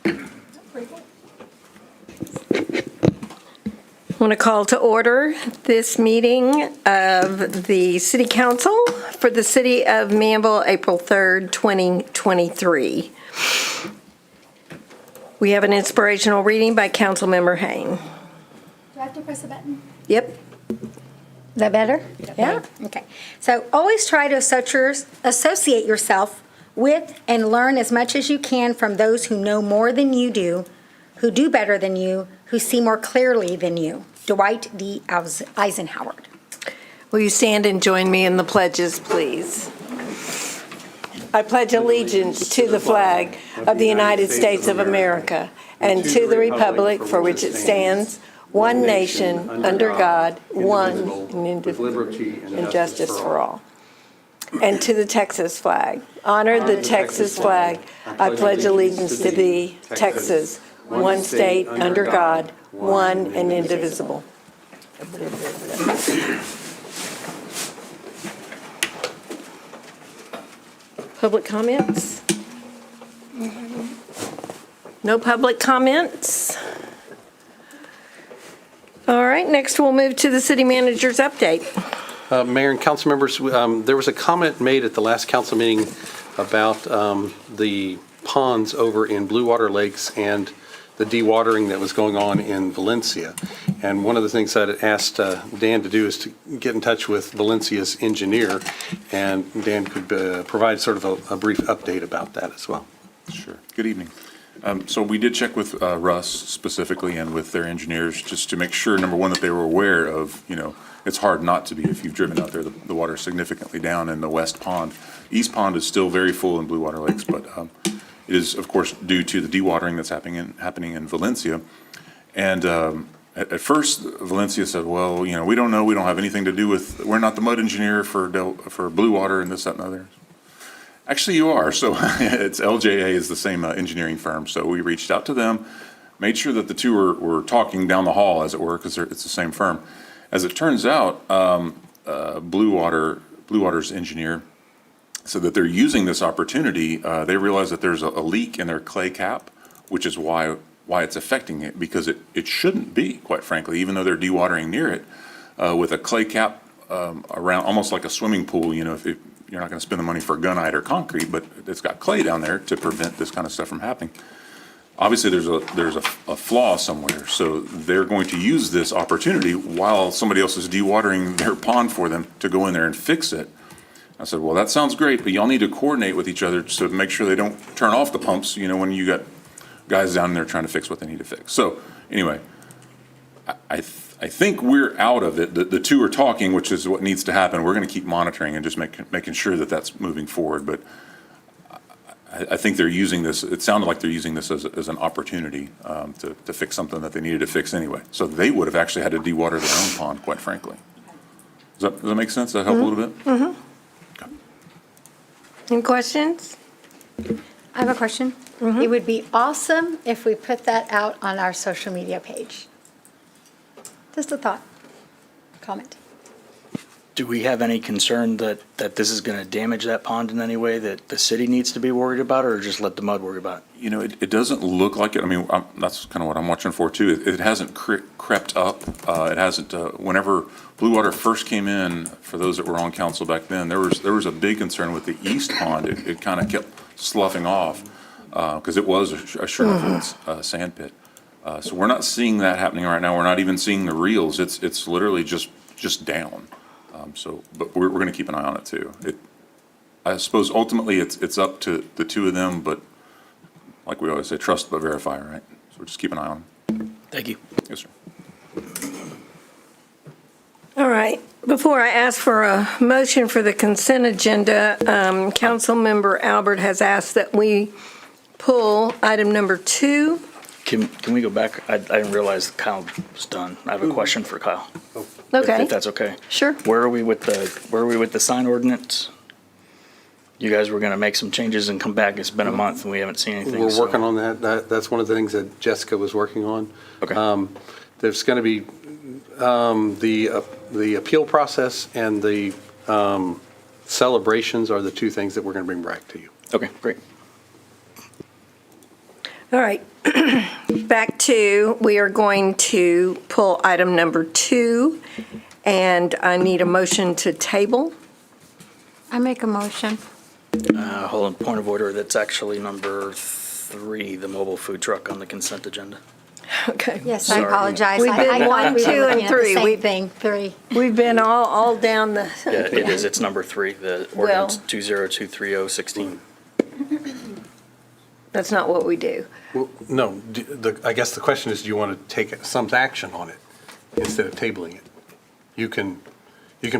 I want to call to order this meeting of the City Council for the City of Manvel, April 3rd, 2023. We have an inspirational reading by Councilmember Hain. Do I have to press a button? Yep. Is that better? Yeah. Okay. So always try to associate yourself with and learn as much as you can from those who know more than you do, who do better than you, who see more clearly than you. Dwight D. Eisenhower. Will you stand and join me in the pledges, please? I pledge allegiance to the flag of the United States of America and to the republic for which it stands, one nation, under God, one, and with liberty and justice for all. And to the Texas flag. Honor the Texas flag. I pledge allegiance to thee, Texas, one state, under God, one and indivisible. Public comments? No public comments? All right, next we'll move to the city manager's update. Mayor and council members, there was a comment made at the last council meeting about the ponds over in Blue Water Lakes and the dewatering that was going on in Valencia. And one of the things I asked Dan to do is to get in touch with Valencia's engineer, and Dan could provide sort of a brief update about that as well. Sure. Good evening. So we did check with Russ specifically and with their engineers just to make sure, number one, that they were aware of, it's hard not to be if you've driven out there. The water is significantly down in the West Pond. East Pond is still very full in Blue Water Lakes, but it is, of course, due to the dewatering that's happening in Valencia. And at first, Valencia said, well, we don't know. We don't have anything to do with, we're not the mud engineer for Blue Water and this, that, and other. Actually, you are. So it's LJA is the same engineering firm. So we reached out to them, made sure that the two were talking down the hall, as it were, because it's the same firm. As it turns out, Blue Water's engineer said that they're using this opportunity. They realize that there's a leak in their clay cap, which is why it's affecting it, because it shouldn't be, quite frankly, even though they're dewatering near it, with a clay cap around, almost like a swimming pool. If you're not going to spend the money for gunite or concrete, but it's got clay down there to prevent this kind of stuff from happening. Obviously, there's a flaw somewhere, so they're going to use this opportunity while somebody else is dewatering their pond for them to go in there and fix it. I said, well, that sounds great, but y'all need to coordinate with each other so to make sure they don't turn off the pumps, when you got guys down there trying to fix what they need to fix. So anyway, I think we're out of it. The two are talking, which is what needs to happen. We're going to keep monitoring and just making sure that that's moving forward. But I think they're using this. It sounded like they're using this as an opportunity to fix something that they needed to fix anyway. So they would have actually had to dewater their own pond, quite frankly. Does that make sense? Does that help a little bit? Mm-hmm. Okay. Any questions? I have a question. Mm-hmm. It would be awesome if we put that out on our social media page. Just a thought, comment. Do we have any concern that this is going to damage that pond in any way that the city needs to be worried about, or just let the mud worry about it? It doesn't look like it. I mean, that's kind of what I'm watching for too. It hasn't crept up. It hasn't. Whenever Blue Water first came in, for those that were on council back then, there was a big concern with the East Pond. It kind of kept sloughing off because it was a Sherman sand pit. So we're not seeing that happening right now. We're not even seeing the reels. It's literally just down. But we're going to keep an eye on it too. I suppose ultimately it's up to the two of them, but like we always say, trust but verify, right? So we're just keep an eye on them. Thank you. Yes, sir. All right. Before I ask for a motion for the consent agenda, Councilmember Albert has asked that we pull item number 2. Can we go back? I didn't realize Kyle was done. I have a question for Kyle. Okay. If that's okay. Sure. Where are we with the sign ordinance? You guys were going to make some changes and come back. It's been a month and we haven't seen anything. We're working on that. That's one of the things that Jessica was working on. Okay. There's going to be the appeal process and the celebrations are the two things that we're going to bring back to you. Okay, great. All right. Back to, we are going to pull item number 2, and I need a motion to table. I make a motion. Hold on, point of order, that's actually number 3, the mobile food truck on the consent agenda. Okay. Yes, I Sorry. apologize. We've been I 1, thought we 2, were and looking at the 3. same thing, 3. We've been all down the. Yeah, it is, it's number 3, the ordinance 2023016. That's not what we do. Well, no, I guess the question is, do you want to take some action on it instead of tabling it? You can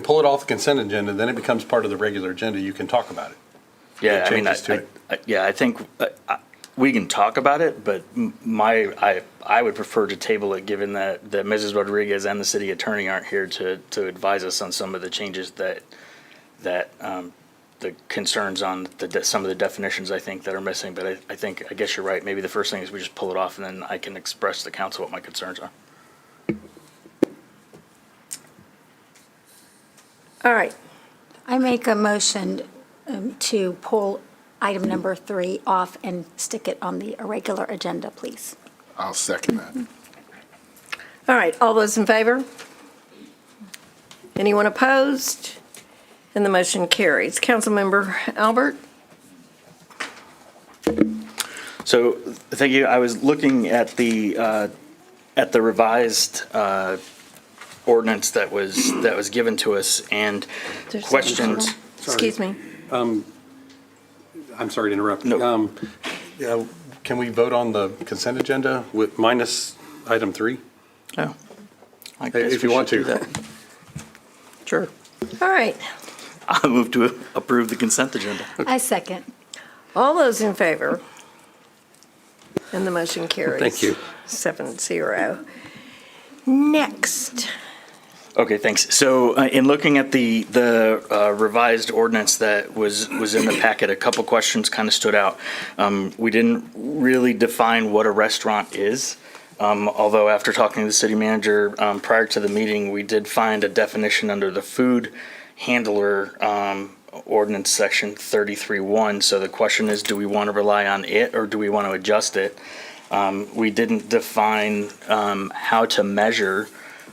pull it off the consent agenda, then it becomes part of the regular agenda, you can talk about it. Yeah, I mean, Changes to it. I think we can talk about it, but I would prefer to table it, given that Mrs. Rodriguez and the city attorney aren't here to advise us on some of the changes that the concerns on some of the definitions, I think, that are missing. But I guess you're right. Maybe the first thing is we just pull it off, and then I can express to the council what my concerns are. All right. I make a motion to pull item number 3 off and stick it on the irregular agenda, please. I'll second that. All right, all those in favor? Anyone opposed? And the motion carries. Councilmember Albert? So, thank you. I was looking at the revised ordinance that was given to us, and There's questions. Excuse me. I'm sorry to interrupt. No. Can we vote on the consent agenda with minus item 3? Oh, I guess If you we want should to. do that. Sure. All right, I move to approve the consent agenda. I second. all those in favor? And the motion carries. Thank you. 7-0. Next. Okay, thanks. So in looking at the revised ordinance that was in the packet, a couple questions kind of stood out. We didn't really define what a restaurant is, although after talking to the city manager prior to the meeting, we did find a definition under the food handler ordinance section 33.1. So the question is, do we want to rely on it or do we want to adjust it? We didn't define how to measure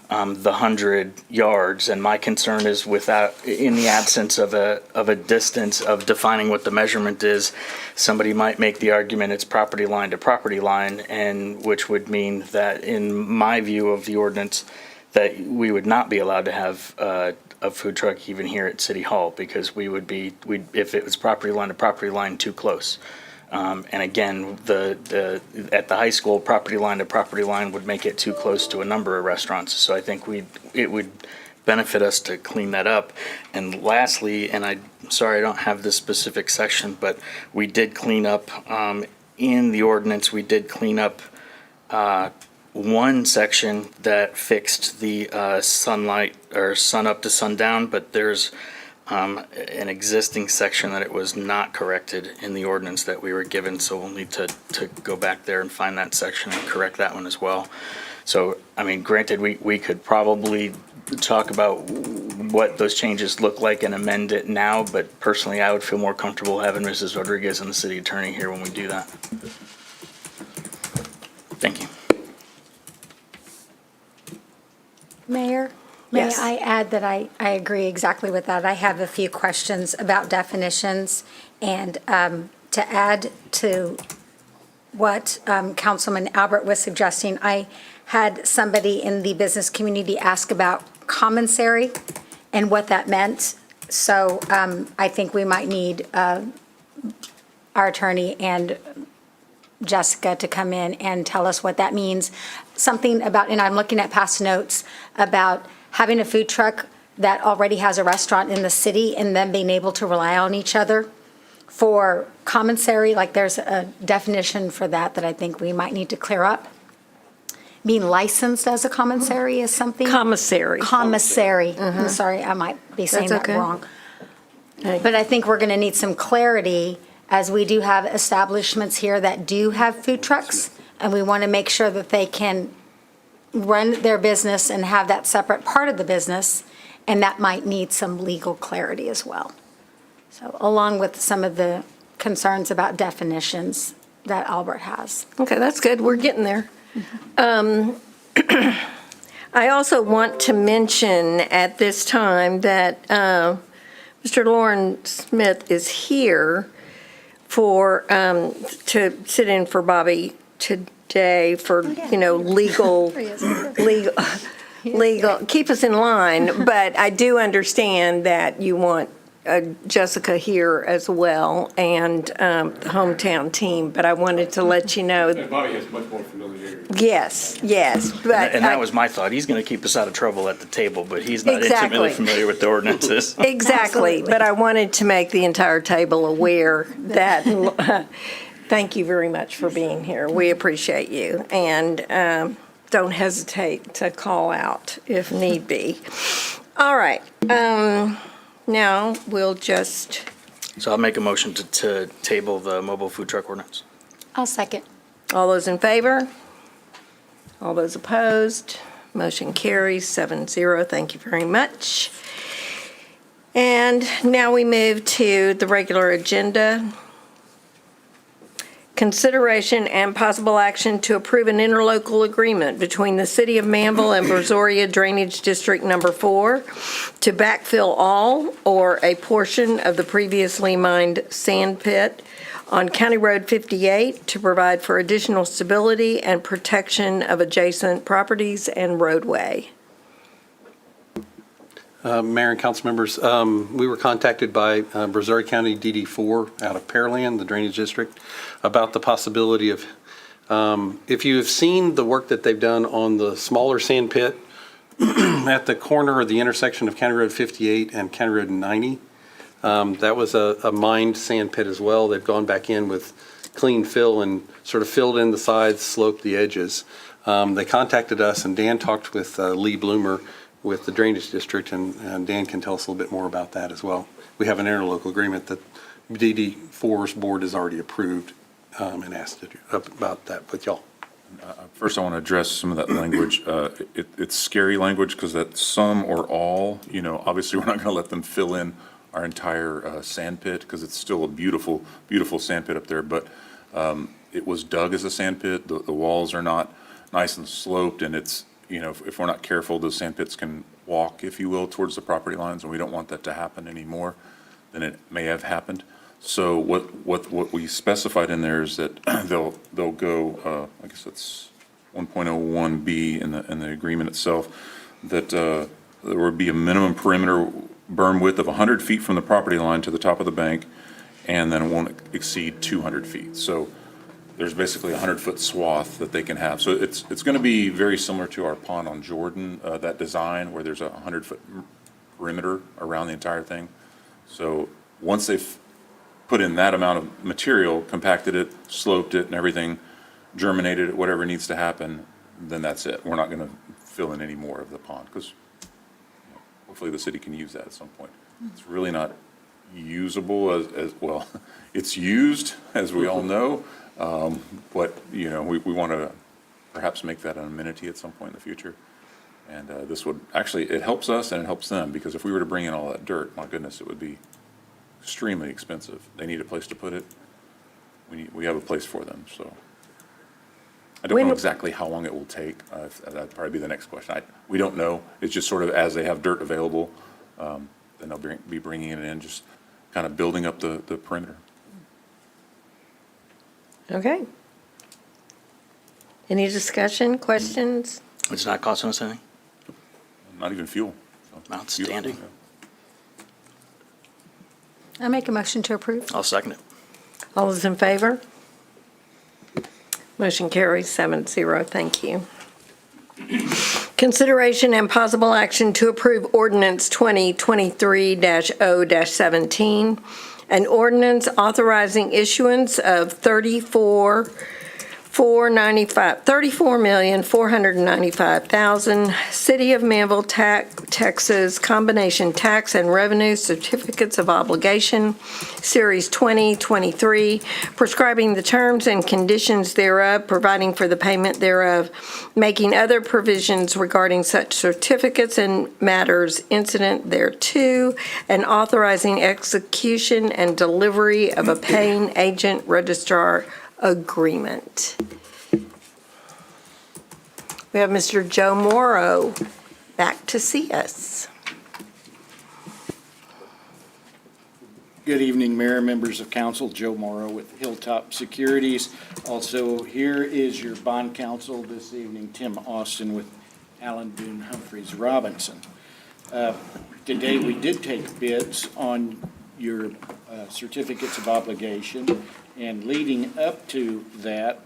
the 100 yards, and my concern is in the absence of a distance of defining what the measurement is, somebody might make the argument it's property line to property line, and which would mean that, in my view of the ordinance, that we would not be allowed to have a food truck even here at City Hall, because if it was property line to property line, too close. And again, at the high school, property line to property line would make it too close to a number of restaurants. So I think it would benefit us to clean that up. And lastly, and I'm sorry I don't have this specific section, but we did clean up, in the ordinance, we did clean up one section that fixed the sunlight or sun up to sundown, but there's an existing section that it was not corrected in the ordinance that we were given, so we'll need to go back there and find that section and correct that one as well. So, I mean, granted, we could probably talk about what those changes look like and amend it now, but personally, I would feel more comfortable having Mrs. Rodriguez and the city attorney here when we do that. Thank you. Mayor? Yes. May I add that I agree exactly with that. I have a few questions about definitions, and to add to what Councilman Albert was suggesting, I had somebody in the business community ask about commissary and what that meant. So I think we might need our attorney and Jessica to come in and tell us what that means. Something about, and I'm looking at past notes, about having a food truck that already has a restaurant in the city and then being able to rely on each other for commissary, like there's a definition for that I think we might need to clear up. Being licensed as a commissary is something. Commissary. Commissary. I'm sorry, I might be saying That's that okay. wrong. Hey. But I think we're going to need some clarity, as we do have establishments here that do have food trucks, and we want to make sure that they can run their business and have that separate part of the business, and that might need some legal clarity as well. So along with some of the concerns about definitions that Albert has. Okay, that's good. We're getting there. I also want to mention at this time that Mr. Lauren Smith is here for, to sit in for Bobby today for, legal, keep us in line. But I do understand that you want Jessica here as well and the hometown team, but I wanted to let you know. And Bobby has much more familiarity. Yes, but. And that was my thought. He's going to keep us out of trouble at the table, but he's not Exactly. intimately familiar with the ordinances. Exactly, but I wanted to make the entire table aware that, thank you very much for being here. We appreciate you, and don't hesitate to call out if need be. All right, now we'll just, So I'll make a motion to table the mobile food truck ordinance. I'll second. all those in favor? All those opposed? Motion carries 7-0. Thank you very much. And now we move to the regular agenda. Consideration and possible action to approve an interlocal agreement between the City of Manvel and Brazoria Drainage District Number 4 to backfill all or a portion of the previously mined sand pit on County Road 58 to provide for additional stability and protection of adjacent properties and roadway. Mayor and council members, we were contacted by Brazoria County DD4 out of Pearland, the drainage district, about the possibility of, if you have seen the work that they've done on the smaller sand pit at the corner of the intersection of County Road 58 and County Road 90, that was a mined sand pit as well. They've gone back in with clean fill and sort of filled in the sides, sloped the edges. They contacted us, and Dan talked with Lee Bloomer with the drainage district, and Dan can tell us a little bit more about that as well. We have an interlocal agreement that DD4's board has already approved, and asked to do about that with y'all. First, I want to address some of that language. It's scary language because that some or all, obviously we're not going to let them fill in our entire sand pit because it's still a beautiful, beautiful sand pit up there. But it was dug as a sand pit. The walls are not nice and sloped, and it's, if we're not careful, those sand pits can walk, if you will, towards the property lines, and we don't want that to happen any more than it may have happened. So what we specified in there is that they'll go, I guess that's 1.01B in the agreement itself, that there would be a minimum perimeter berm width of 100 feet from the property line to the top of the bank, and then it won't exceed 200 feet. So there's basically a 100-foot swath that they can have. So it's going to be very similar to our pond on Jordan, that design where there's a 100-foot perimeter around the entire thing. So once they've put in that amount of material, compacted it, sloped it and everything, germinated it, whatever needs to happen, then that's it. We're not going to fill in any more of the pond because hopefully the city can use that at some point. It's really not usable as well. It's used, as we all know. But, we want to perhaps make that an amenity at some point in the future. And this would, actually, it helps us and it helps them, because if we were to bring in all that dirt, my goodness, it would be extremely expensive. They need a place to put it. We have a place for them, so. I don't know exactly how long it will take. That'd probably be the next question. We don't know. It's just sort of as they have dirt available, then they'll be bringing it in, just kind of building up the perimeter. Okay. Any discussion, questions? It's not costing us anything? Not even fuel. So, Outstanding. beautiful, I make a motion to approve. I'll second it. All those in favor? Motion carries 7-0. Thank you. Consideration and possible action to approve ordinance 2023-0-17, an ordinance authorizing issuance of $34,495,000 City of Manvel, Texas combination tax and revenue certificates of obligation, Series 2023, prescribing the terms and conditions thereof, providing for the payment thereof, making other provisions regarding such certificates and matters incident thereto, and authorizing execution and delivery of a paying agent registrar agreement. We have Mr. Joe Morrow back to see us. Good evening, Mayor, members of council. Joe Morrow with Hilltop Securities. Also, here is your bond counsel this evening, Tim Austin with Allen Boone Humphreys Robinson. Today, we did take bids on your certificates of obligation, and leading up to that,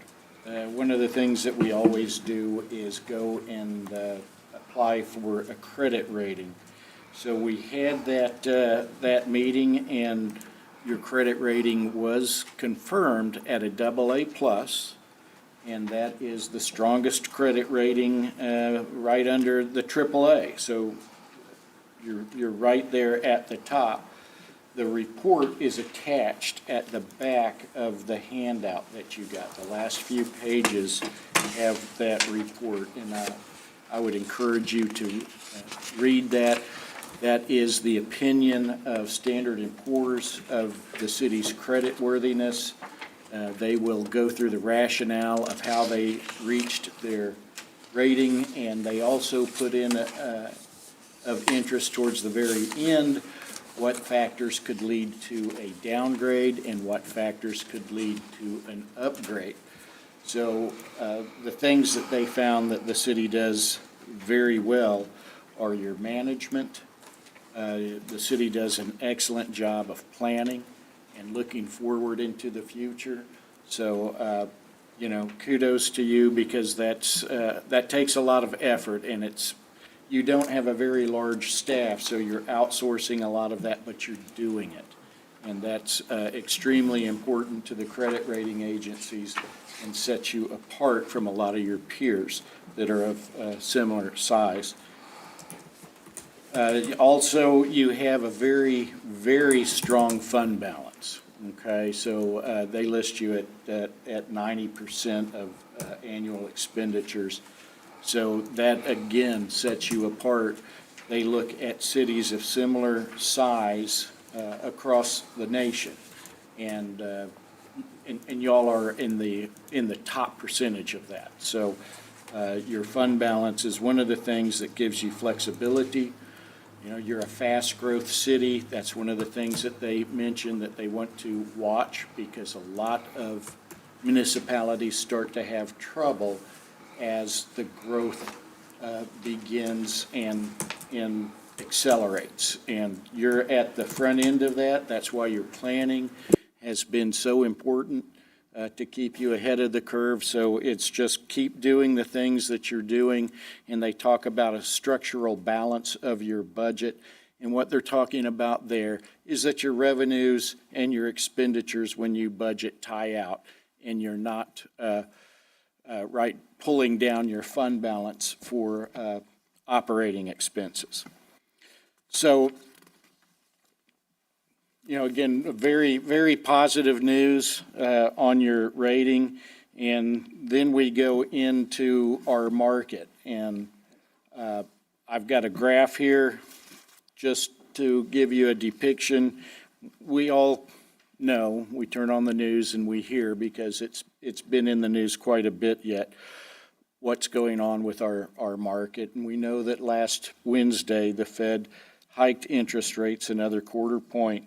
one of the things that we always do is go and apply for a credit rating. So we had that meeting, and your credit rating was confirmed at a AA+, and that is the strongest credit rating right under the AAA. So you're right there at the top. The report is attached at the back of the handout that you got. The last few pages have that report, and I would encourage you to read that. That is the opinion of Standard & Poor's of the city's creditworthiness. They will go through the rationale of how they reached their rating, and they also put in of interest towards the very end what factors could lead to a downgrade and what factors could lead to an upgrade. So the things that they found that the city does very well are your management. The city does an excellent job of planning and looking forward into the future. So, kudos to you, because that takes a lot of effort, and you don't have a very large staff, so you're outsourcing a lot of that, but you're doing it. And that's extremely important to the credit rating agencies and sets you apart from a lot of your peers that are of similar size. Also, you have a very, very strong fund balance, okay? So they list you at 90% of annual expenditures. So that, again, sets you apart. They look at cities of similar size across the nation, and y'all are in the top percentage of that. So your fund balance is one of the things that gives you flexibility. You're a fast growth city. That's one of the things that they mention that they want to watch, because a lot of municipalities start to have trouble as the growth begins and accelerates. And you're at the front end of that. That's why your planning has been so important to keep you ahead of the curve. So it's just keep doing the things that you're doing. And they talk about a structural balance of your budget. And what they're talking about there is that your revenues and your expenditures when you budget tie out, and you're not pulling down your fund balance for operating expenses. So, again, very, very positive news on your rating. And then we go into our market. And I've got a graph here just to give you a depiction. We all know, we turn on the news and we hear, because it's been in the news quite a bit yet, what's going on with our market. And we know that last Wednesday, the Fed hiked interest rates another quarter point.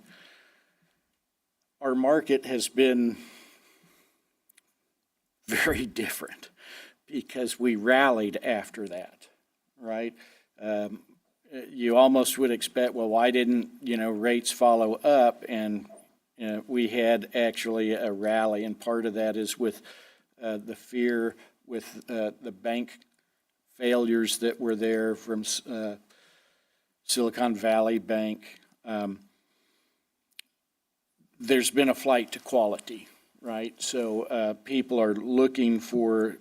Our market has been very different because we rallied after that, right? You almost would expect, well, why didn't, rates follow up? And we had actually a rally, and part of that is with the fear with the bank failures that were there from Silicon Valley Bank. There's been a flight to quality, right? So people are looking for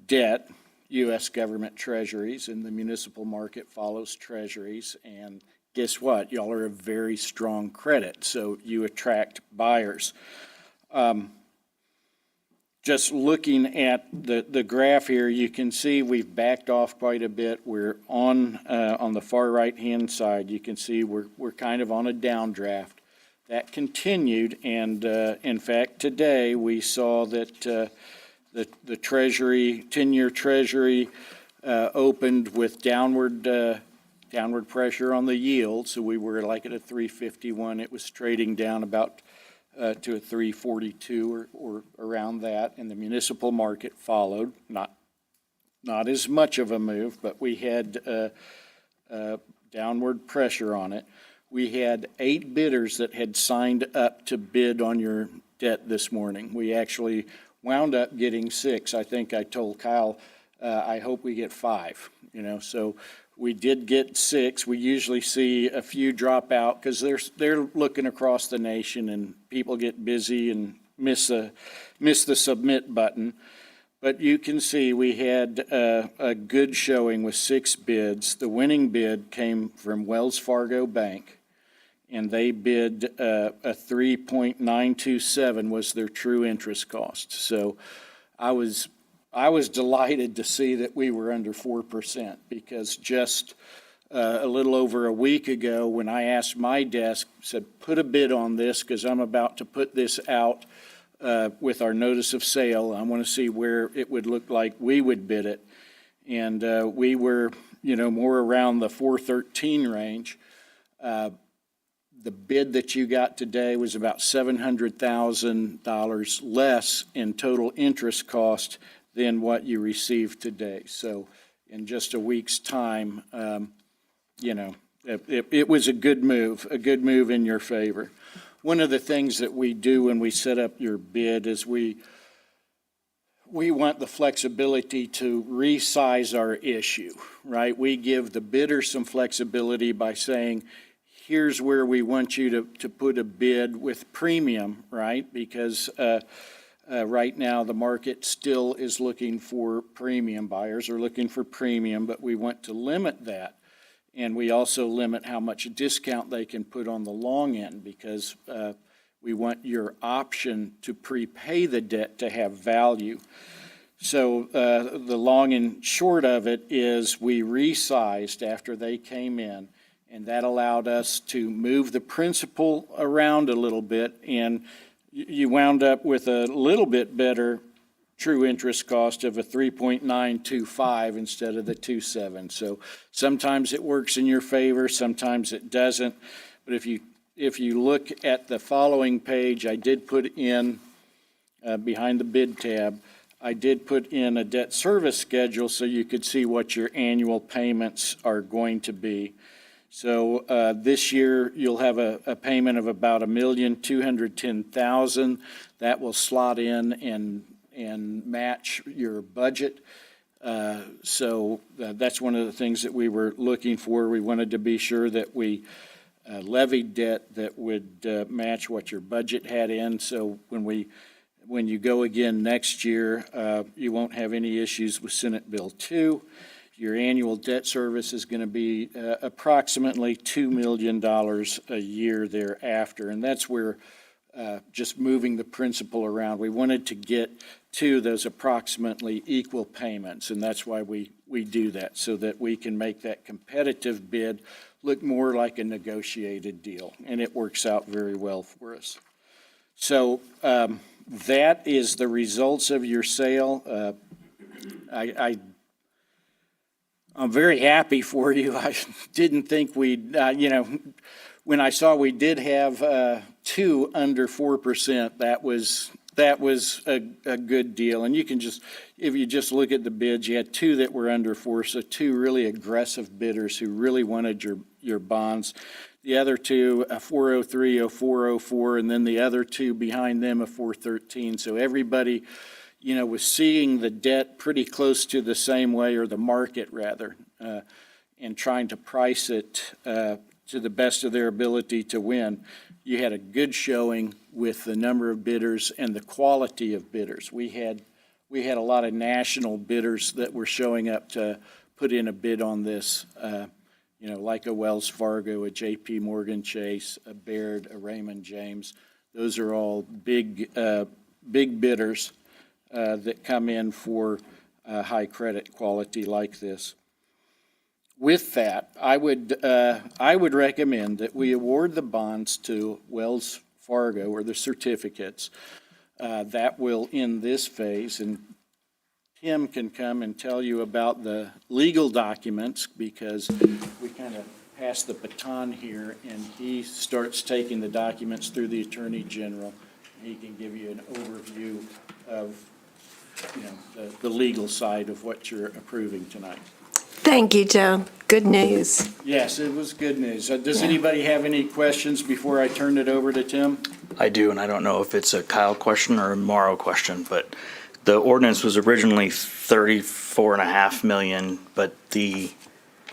debt, U.S. government treasuries, and the municipal market follows treasuries. And guess what? Y'all are a very strong credit, so you attract buyers. Just looking at the graph here, you can see we've backed off quite a bit. We're on the far right-hand side. You can see we're kind of on a downdraft. that continued, and in fact, today, we saw that the Treasury, 10-year Treasury, opened with downward pressure on the yield, so we were like at a 351. It was trading down about to a 342 or around that, and the municipal market followed. Not as much of a move, but we had downward pressure on it. We had 8 bidders that had signed up to bid on your debt this morning. We actually wound up getting 6. I think I told Kyle, I hope we get 5, so we did get 6. We usually see a few drop out because they're looking across the nation and people get busy and miss the submit button. But you can see we had a good showing with 6 bids. The winning bid came from Wells Fargo Bank, and they bid a 3.927 was their true interest cost. So I was delighted to see that we were under 4%, because just a little over a week ago, when I asked my desk, said, put a bid on this because I'm about to put this out with our notice of sale. I want to see where it would look like we would bid it. And we were, more around the 413 range. The bid that you got today was about $700,000 less in total interest cost than what you received today. So in just a week's time, it was a good move in your favor. One of the things that we do when we set up your bid is we want the flexibility to resize our issue, right? We give the bidder some flexibility by saying, here's where we want you to put a bid with premium, right? Because right now, the market still is looking for premium. Buyers are looking for premium, but we want to limit that. And we also limit how much discount they can put on the long end, because we want your option to prepay the debt to have value. So the long and short of it is we resized after they came in, and that allowed us to move the principal around a little bit, and you wound up with a little bit better true interest cost of a 3.925 instead of the 2.7. So sometimes it works in your favor, sometimes it doesn't. But if you look at the following page, I did put in, behind the bid tab, I did put in a debt service schedule so you could see what your annual payments are going to be. So this year, you'll have a payment of about $1,210,000. That will slot in and match your budget. So that's one of the things that we were looking for. We wanted to be sure that we levied debt that would match what your budget had in. So when you go again next year, you won't have any issues with Senate Bill 2. Your annual debt service is going to be approximately $2 million a year thereafter, and that's where just moving the principal around, we wanted to get to those approximately equal payments, and that's why we do that, so that we can make that competitive bid look more like a negotiated deal, and it works out very well for us. So that is the results of your sale. I'm very happy for you. I didn't think we'd, when I saw we did have 2 under 4%, that was a good deal. And you can just, if you just look at the bids, you had 2 that were under 4, so 2 really aggressive bidders who really wanted your bonds. The other 2, a 403, a 404, and then the other 2 behind them, a 413. So everybody, was seeing the debt pretty close to the same way, or the market rather, and trying to price it to the best of their ability to win. You had a good showing with the number of bidders and the quality of bidders. We had a lot of national bidders that were showing up to put in a bid on this, like a Wells Fargo, a JP Morgan Chase, a Baird, a Raymond James. Those are all big bidders that come in for high credit quality like this. With that, I would recommend that we award the bonds to Wells Fargo, or the certificates. That will end this phase, and Tim can come and tell you about the legal documents, because we kind of pass the baton here, and he starts taking the documents through the Attorney General. He can give you an overview of, the legal side of what you're approving tonight. Thank you, Joe. Good news. Yes, it was good news. Does Yeah. anybody have any questions before I turn it over to Tim? I do, and I don't know if it's a Kyle question or a Morrow question, but the ordinance was originally 34.5 million, but the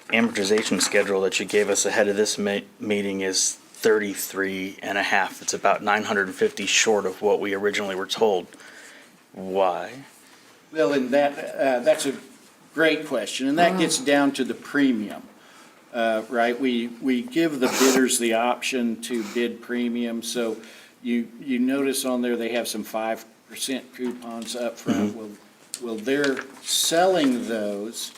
amortization schedule that you gave us ahead of this meeting is 33.5. It's about 950 short of what we originally were told. Why? Well, and that's a great question, and that gets down to the premium, right? We give the bidders the option to bid premium, so you notice on there, they have some 5% coupons up front. Well, they're selling those,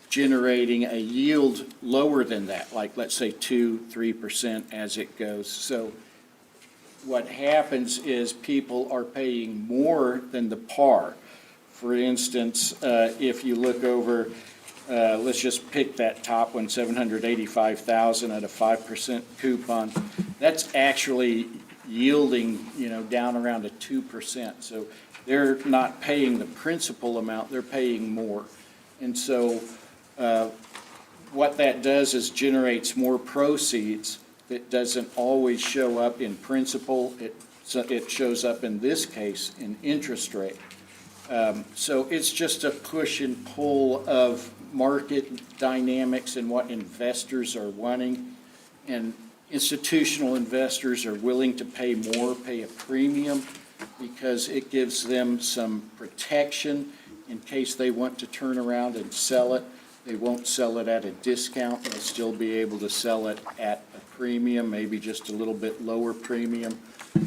generating a yield lower than that, like, let's say 2-3% as it goes. So what happens is people are paying more than the par. For instance, if you look over, let's just pick that top one, 785,000 at a 5% coupon. That's actually yielding, down around a 2%. So they're not paying the principal amount, they're paying more. And so what that does is generates more proceeds. That doesn't always show up in principal. It shows up, in this case, in interest rate. So it's just a push and pull of market dynamics and what investors are wanting. And institutional investors are willing to pay more, pay a premium, because it gives them some protection in case they want to turn around and sell it. They won't sell it at a discount. They'll still be able to sell it at a premium, maybe just a little bit lower premium.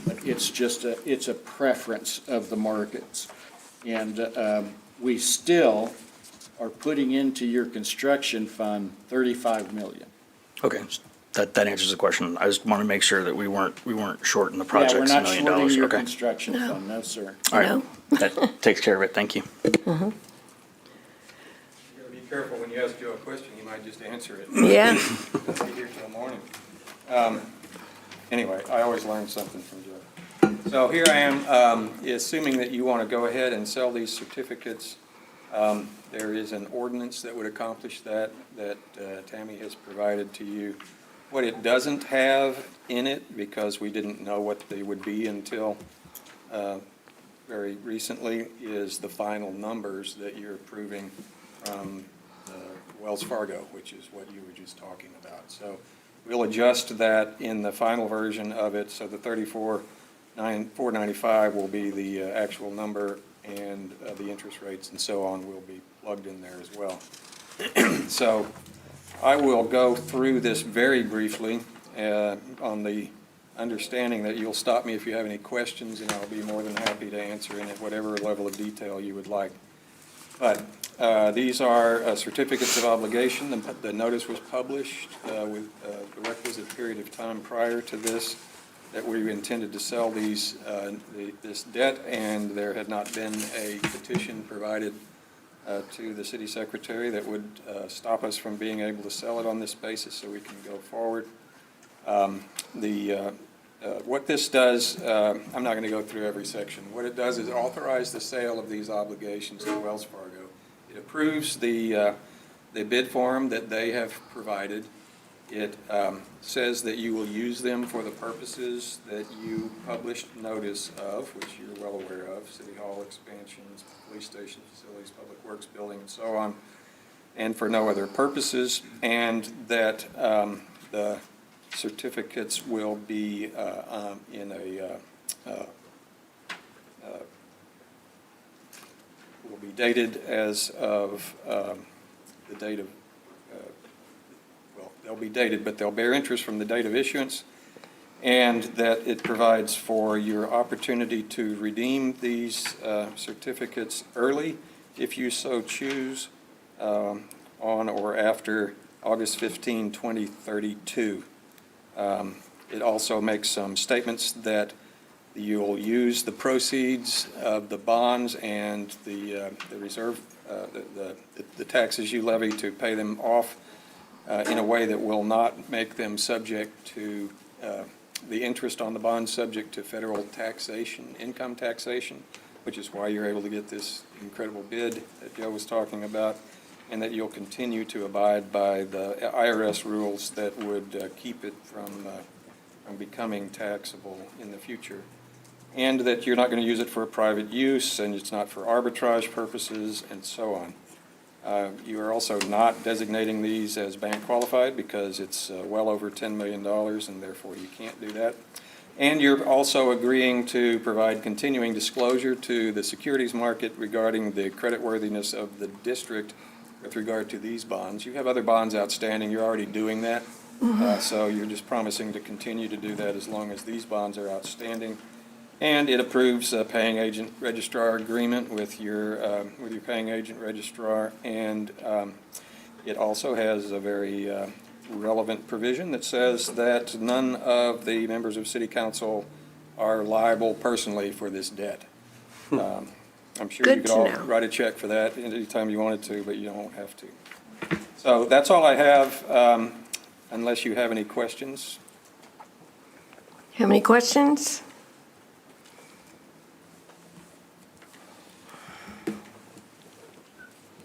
But it's a preference of the markets. And we still are putting into your construction fund $35 million. Okay, that answers the question. I just want to make sure that we weren't shorting the project's $1 million. Yeah, we're not shorting your Okay. construction fund, no, sir. All right, No. that takes care of it. Thank you. You gotta be careful when you ask Joe a question, he might just answer it. Yeah. He'll be here till morning. Anyway, I always learn something from Joe. So here I am, assuming that you want to go ahead and sell these certificates. There is an ordinance that would accomplish that Tammy has provided to you. What it doesn't have in it, because we didn't know what they would be until very recently, is the final numbers that you're approving from Wells Fargo, which is what you were just talking about. So we'll adjust that in the final version of it, so the 34,495 will be the actual number, and the interest rates and so on will be plugged in there as well. So I will go through this very briefly on the understanding that you'll stop me if you have any questions, and I'll be more than happy to answer in at whatever level of detail you would like. But these are certificates of obligation. The notice was published with the requisite period of time prior to this, that we intended to sell this debt, and there had not been a petition provided to the city secretary that would stop us from being able to sell it on this basis, so we can go forward. What this does, I'm not going to go through every section. What it does is authorize the sale of these obligations to Wells Fargo. It approves the bid form that they have provided. It says that you will use them for the purposes that you published notice of, which you're well aware of: City Hall expansions, police station facilities, public works building, and so on, and for no other purposes, and that the certificates will be will be dated as of the date of, well, they'll be dated, but they'll bear interest from the date of issuance, and that it provides for your opportunity to redeem these certificates early, if you so choose, on or after August 15, 2032. It also makes some statements that you'll use the proceeds of the bonds and the reserve, the taxes you levy to pay them off in a way that will not make them subject to, the interest on the bonds subject to federal taxation, income taxation, which is why you're able to get this incredible bid that Joe was talking about, and that you'll continue to abide by the IRS rules that would keep it from becoming taxable in the future. And that you're not going to use it for private use, and it's not for arbitrage purposes, and so on. You are also not designating these as bank qualified because it's well over $10 million, and therefore you can't do that. And you're also agreeing to provide continuing disclosure to the securities market regarding the creditworthiness of the district with regard to these bonds. You have other bonds outstanding, you're already doing that. So you're just promising to continue to do that as long as these bonds are outstanding. And it approves a paying agent registrar agreement with your paying agent registrar. And it also has a very relevant provision that says that none of the members of city council are liable personally for this debt. I'm sure you Good could to all know. write a check for that anytime you wanted to, but you don't have to. So that's all I have, unless you have any questions. Have any questions?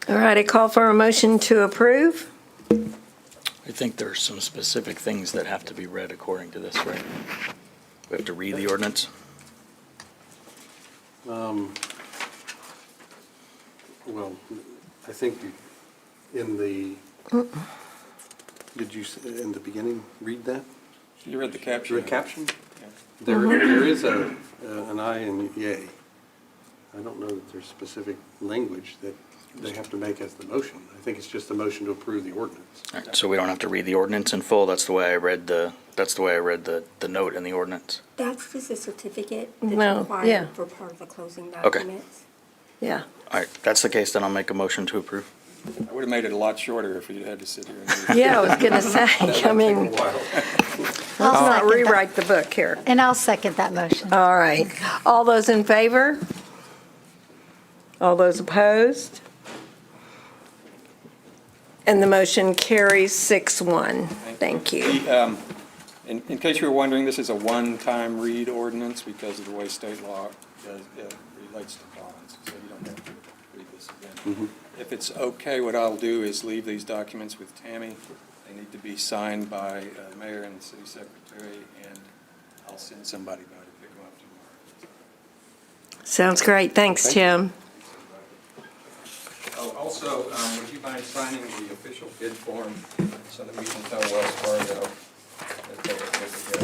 All right, I call for a motion to approve. I think there's some specific things that have to be read according to this, right? We have to read the ordinance. Well, I think in the, did you, in the beginning, read that? You read the caption. The caption? Yeah. There is an aye and yay. I don't know that there's specific language that they have to make as the motion. I think it's just the motion to approve the ordinance. All right, so we don't have to read the ordinance in full. That's the way I read the note in the ordinance. That's just a certificate Well, that's yeah. required for part of the closing Okay. documents. Yeah. All right, that's the case, then I'll make a motion to approve. I would have made it a lot shorter if you'd had to sit here and read. Yeah, I was going to say, I mean, I'll let's not second that. rewrite the book here. And I'll second that motion. All right. All those in favor? All those opposed? And the motion carries 6-1. Thank you. In case you were wondering, this is a one-time read ordinance because of the way state law relates to bonds, so you don't have to read this again. If it's okay, what I'll do is leave these documents with Tammy. They need to be signed by the mayor and the city secretary, and I'll send somebody by to pick them up tomorrow. Sounds great. Thanks, Tim. Oh, also, would you mind signing the official bid form so that we can tell Wells Fargo that they are good to go?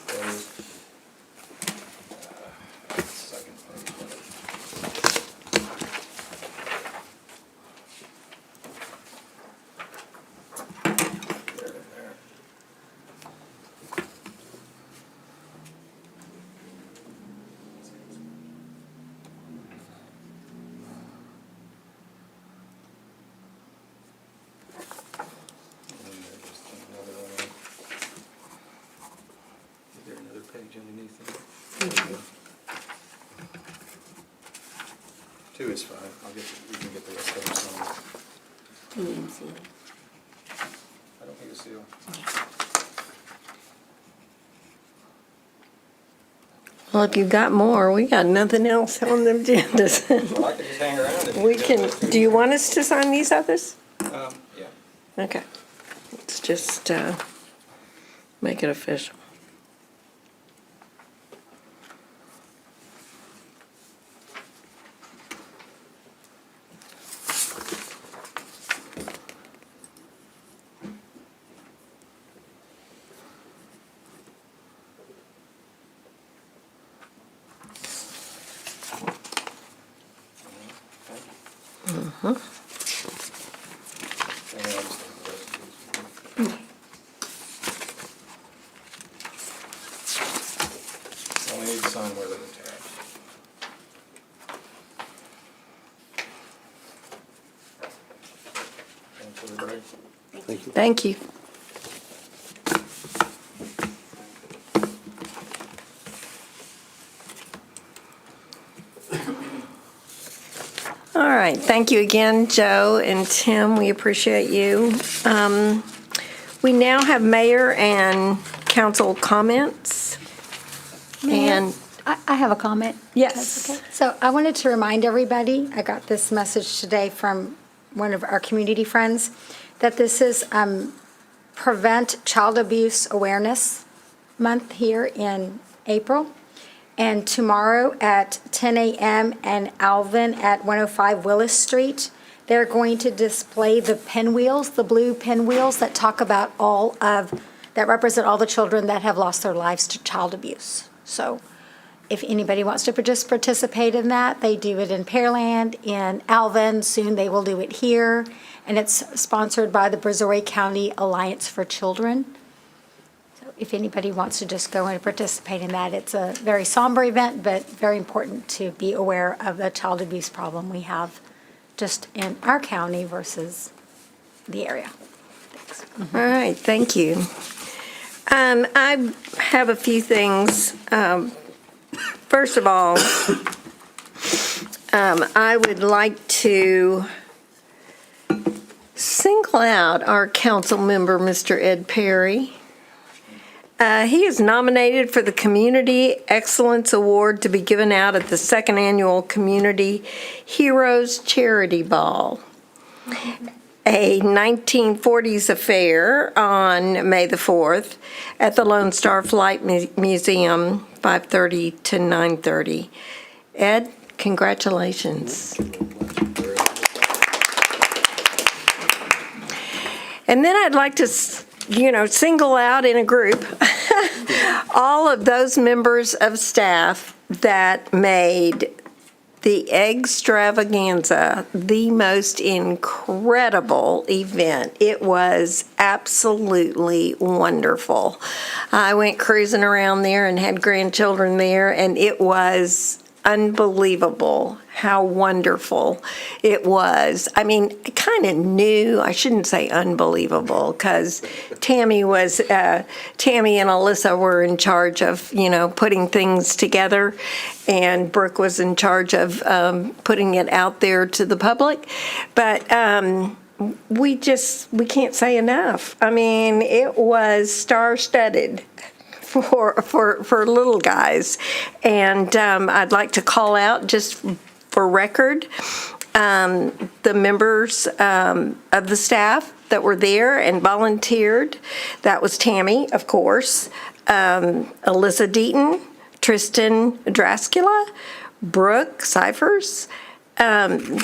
There is, second page of it. There. And then there's another one. Is there another page underneath it? Two is fine. We can get the rest of them signed. Do you need to see? I don't need a seal. Well, if you've got more, we got nothing else on the agendas. Well, I can just hang around if you We do. can, do you want us to sign these others? Yeah. Okay. Let's just make it official. And I'll just take the rest of these. Only need to sign where they're attached. Thanks, everybody. Thank you. All right, thank you again, Joe and Tim. We appreciate you. We now have mayor and council comments. And I have a comment. Yes. That's okay. So I wanted to remind everybody, I got this message today from one of our community friends, that this is Prevent Child Abuse Awareness Month here in April. And tomorrow at 10 a.m. in Alvin at 105 Willis Street, they're going to display the pinwheels, the blue pinwheels that talk about that represent all the children that have lost their lives to child abuse. So if anybody wants to participate in that, they do it in Pearland, in Alvin. Soon they will do it here. And it's sponsored by the Brazoria County Alliance for Children. So if anybody wants to just go and participate in that, it's a very somber event, but very important to be aware of the child abuse problem we have just in our county versus the area. Thanks. all right, thank you. I have a few things. First of all, I would like to single out our council member, Mr. Ed Perry. He is nominated for the Community Excellence Award to be given out at the second annual Community Heroes Charity Ball, a 1940s affair on May the 4th at the Lone Star Flight Museum, 5:30 to 9:30. Ed, congratulations. And then I'd like to, single out in a group all of those members of staff that made the Extravaganza the most incredible event. It was absolutely wonderful. I went cruising around there and had grandchildren there, and it was unbelievable how wonderful it was. I mean, I kind of knew, I shouldn't say unbelievable, because Tammy and Alyssa were in charge of, putting things together, and Brooke was in charge of putting it out there to the public. But we can't say enough. I mean, it was star-studded for little guys. And I'd like to call out, just for record, the members of the staff that were there and volunteered. That was Tammy, of course, Alyssa Deaton, Tristan Drascula, Brooke Cyphers. I'm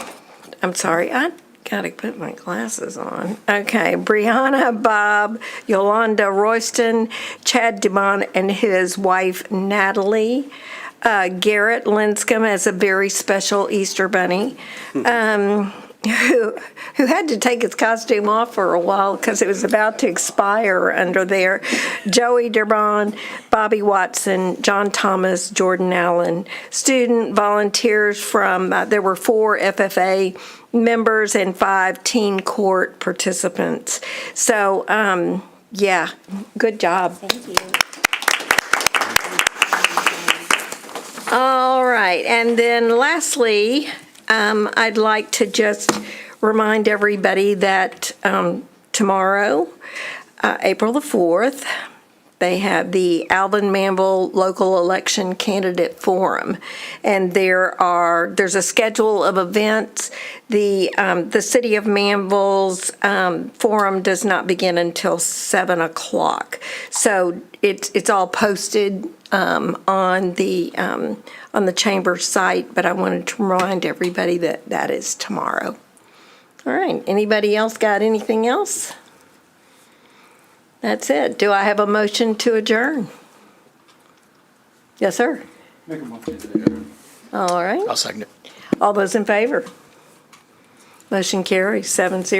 sorry, I gotta put my glasses on. Okay, Brianna, Bob, Yolanda Royston, Chad Dumont, and his wife Natalie. Garrett Linscomb as a very special Easter bunny, who had to take his costume off for a while because it was about to expire under there. Joey Durbon, Bobby Watson, John Thomas, Jordan Allen. Student volunteers from, there were 4 FFA members and 5 teen court participants. So, yeah, good job. Thank you. All right, and then lastly, I'd like to just remind everybody that tomorrow, April the 4th, they have the Alvin Manvel Local Election Candidate Forum, and there's a schedule of events. The City of Manvel's forum does not begin until 7 o'clock, so it's all posted on the chamber site. But I wanted to remind everybody that is tomorrow. All right. Anybody else got anything else? That's it. Do I have a motion to adjourn? Yes, sir. Make a motion to adjourn. All right. I'll second it. All those in favor? Motion carries 7-0.